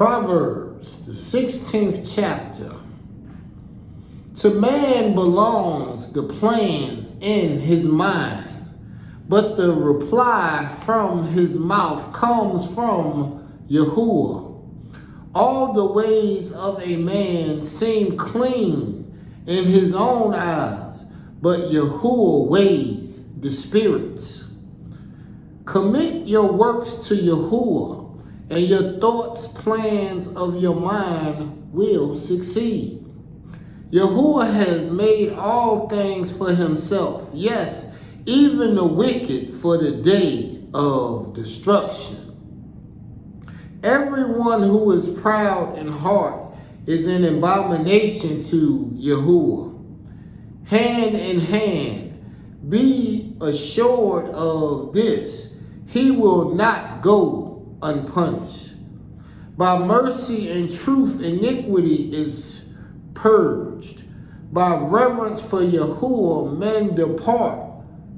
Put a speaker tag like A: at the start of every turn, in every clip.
A: Proverbs, the 16th chapter. To man belongs the plans in his mind, but the reply from his mouth comes from Yahuwah. All the ways of a man seem clean in his own eyes, but Yahuwah weighs the spirits. Commit your works to Yahuwah, and your thoughts, plans of your mind will succeed. Yahuwah has made all things for himself, yes, even the wicked for the day of destruction. Everyone who is proud in heart is an abomination to Yahuwah. Hand in hand, be assured of this, he will not go unpunished. By mercy and truth, iniquity is purged. By reverence for Yahuwah, men depart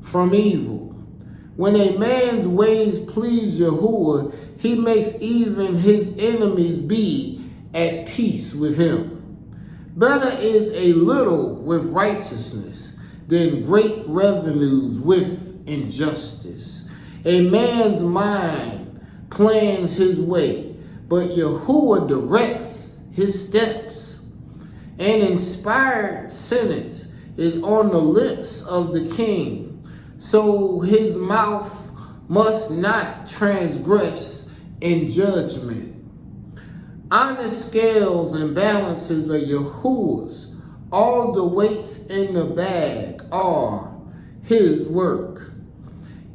A: from evil. When a man's ways please Yahuwah, he makes even his enemies be at peace with him. Better is a little with righteousness than great revenues with injustice. A man's mind plans his way, but Yahuwah directs his steps. An inspired sentence is on the lips of the king, so his mouth must not transgress in judgment. Honest scales and balances are Yahuwah's. All the weights in the bag are his work.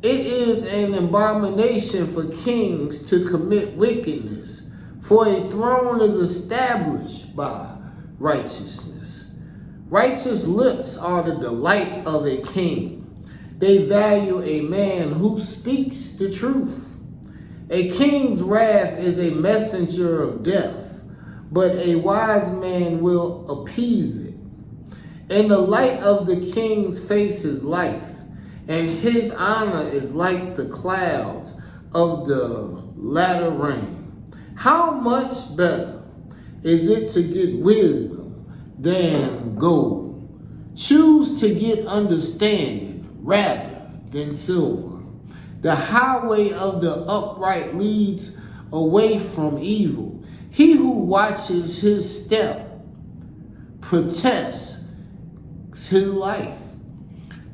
A: It is an abomination for kings to commit wickedness, for a throne is established by righteousness. Righteous lips are the delight of a king. They value a man who speaks the truth. A king's wrath is a messenger of death, but a wise man will appease it. In the light of the king's face is life, and his honor is like the clouds of the latter rain. How much better is it to get wisdom than gold? Choose to get understanding rather than silver. The highway of the upright leads away from evil. He who watches his step protests his life.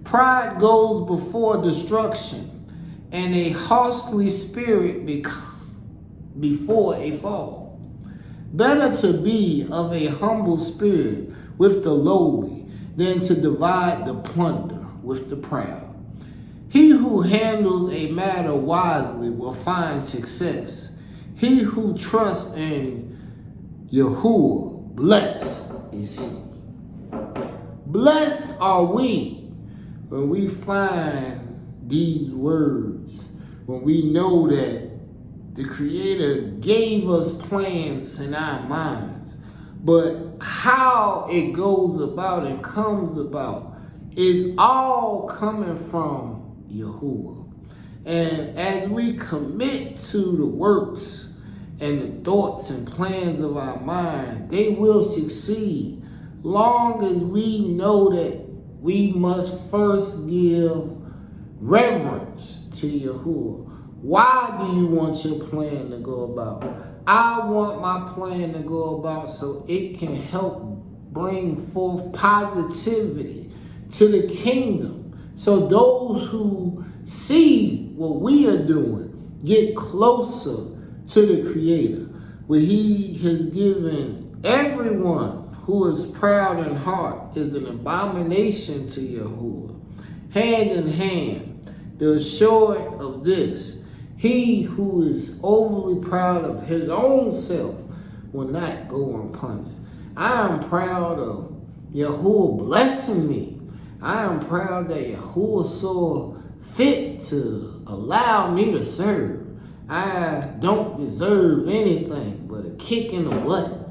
A: Pride goes before destruction, and a haughty spirit before a fall. Better to be of a humble spirit with the lowly than to divide the plunder with the proud. He who handles a matter wisely will find success. He who trusts in Yahuwah, blessed is he. Blessed are we when we find these words, when we know that the Creator gave us plans in our minds, but how it goes about and comes about is all coming from Yahuwah. And as we commit to the works and the thoughts and plans of our mind, they will succeed, long as we know that we must first give reverence to Yahuwah. Why do you want your plan to go about? I want my plan to go about so it can help bring forth positivity to the kingdom. So those who see what we are doing get closer to the Creator, where he has given everyone who is proud in heart is an abomination to Yahuwah. Hand in hand, the assured of this, he who is overly proud of his own self will not go unpunished. I am proud of Yahuwah blessing me. I am proud that Yahuwah saw fit to allow me to serve. I don't deserve anything but a kick in the butt.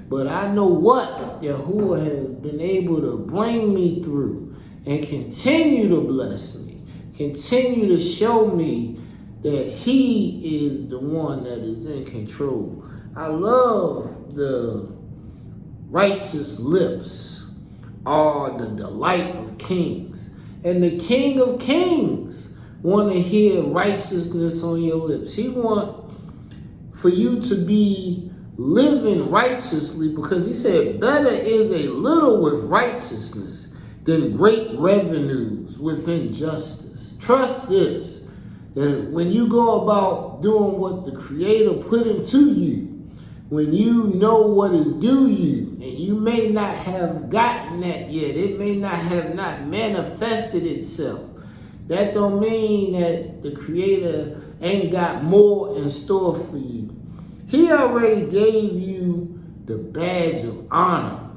A: But I know what Yahuwah has been able to bring me through and continue to bless me, continue to show me that he is the one that is in control. I love the righteous lips are the delight of kings. And the King of Kings want to hear righteousness on your lips. He want for you to be living righteously, because he said, better is a little with righteousness than great revenues with injustice. Trust this, that when you go about doing what the Creator put into you, when you know what is due you, and you may not have gotten that yet, it may not have not manifested itself, that don't mean that the Creator ain't got more in store for you. He already gave you the badge of honor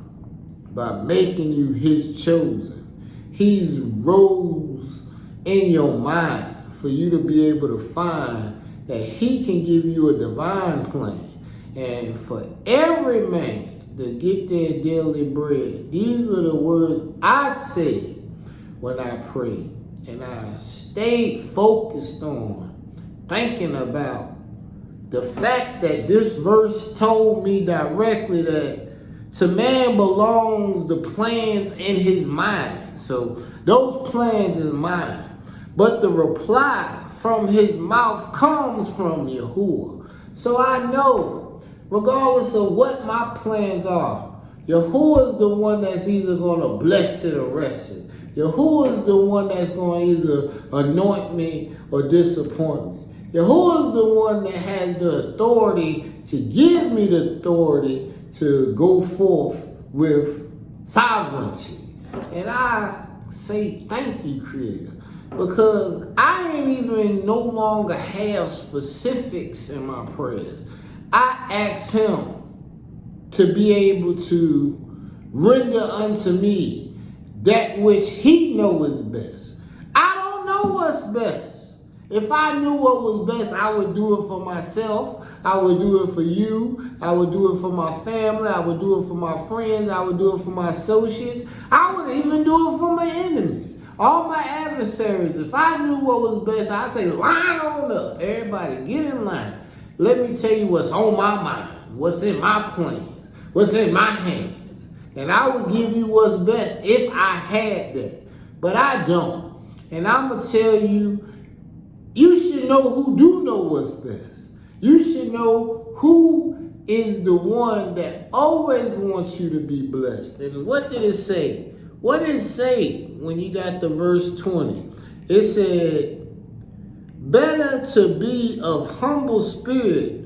A: by making you his chosen. He's rose in your mind for you to be able to find that he can give you a divine plan. And for every man to get their daily bread, these are the words I said when I prayed. And I stayed focused on thinking about the fact that this verse told me directly that to man belongs the plans in his mind. So those plans is mine. But the reply from his mouth comes from Yahuwah. So I know, regardless of what my plans are, Yahuwah is the one that's either going to bless it or rest it. Yahuwah is the one that's going to either anoint me or disappoint me. Yahuwah is the one that has the authority to give me the authority to go forth with sovereignty. And I say thank you, Creator, because I ain't even no longer have specifics in my prayers. I ask him to be able to render unto me that which he knows is best. I don't know what's best. If I knew what was best, I would do it for myself. I would do it for you. I would do it for my family. I would do it for my friends. I would do it for my associates. I would even do it for my enemies. All my adversaries. If I knew what was best, I'd say, line on up. Everybody, get in line. Let me tell you what's on my mind, what's in my plans, what's in my hands. And I would give you what's best if I had that. But I don't. And I'm going to tell you, you should know who do know what's best. You should know who is the one that always wants you to be blessed. And what did it say? What did it say when you got to verse 20? It said, better to be of humble spirit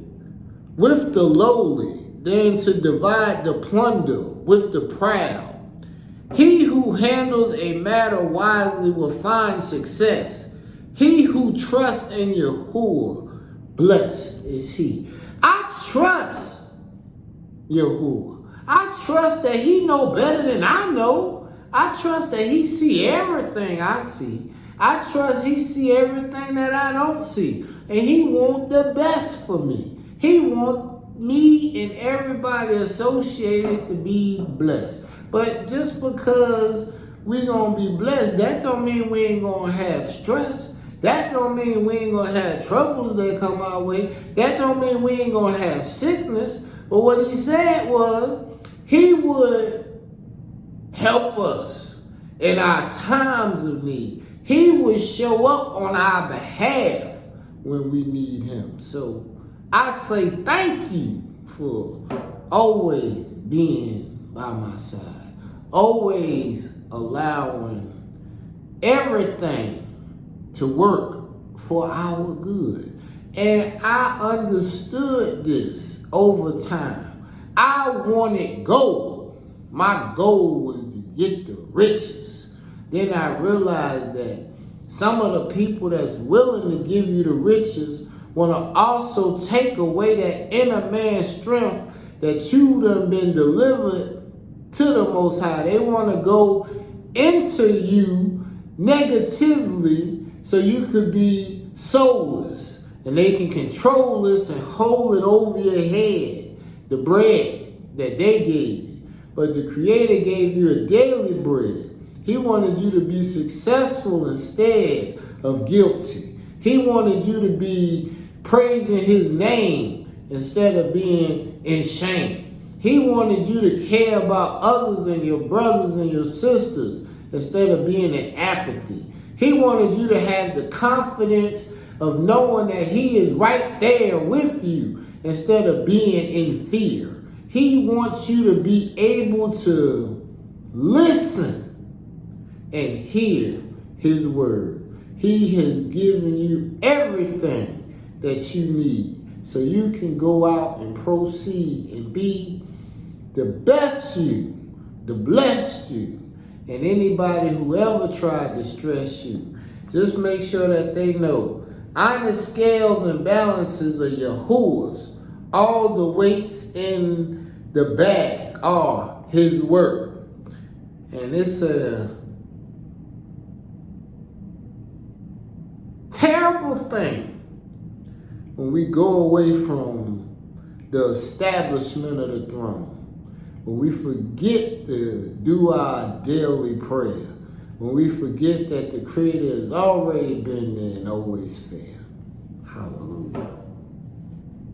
A: with the lowly than to divide the plunder with the proud. He who handles a matter wisely will find success. He who trusts in Yahuwah, blessed is he. I trust Yahuwah. I trust that he know better than I know. I trust that he see everything I see. I trust he see everything that I don't see. And he want the best for me. He want me and everybody associated to be blessed. But just because we gonna be blessed, that don't mean we ain't gonna have stress. That don't mean we ain't gonna have troubles that come our way. That don't mean we ain't gonna have sickness. But what he said was, he would help us in our times of need. He would show up on our behalf when we need him. So I say thank you for always being by my side. Always allowing everything to work for our good. And I understood this over time. I wanted gold. My goal was to get the riches. Then I realized that some of the people that's willing to give you the riches want to also take away that inner man's strength that you done been delivered to the Most High. They want to go into you negatively so you could be soulless. And they can control this and hold it over your head, the bread that they gave you. But the Creator gave you a daily bread. He wanted you to be successful instead of guilty. He wanted you to be praising his name instead of being in shame. He wanted you to care about others and your brothers and your sisters instead of being in apathy. He wanted you to have the confidence of knowing that he is right there with you instead of being in fear. He wants you to be able to listen and hear his word. He has given you everything that you need so you can go out and proceed and be the best you, the blessed you. And anybody who ever tried to stress you, just make sure that they know iron scales and balances are Yahuwah's. All the weights in the bag are his word. And it's a terrible thing when we go away from the establishment of the throne. When we forget to do our daily prayer. When we forget that the Creator has already been there and always fair. Hallelujah.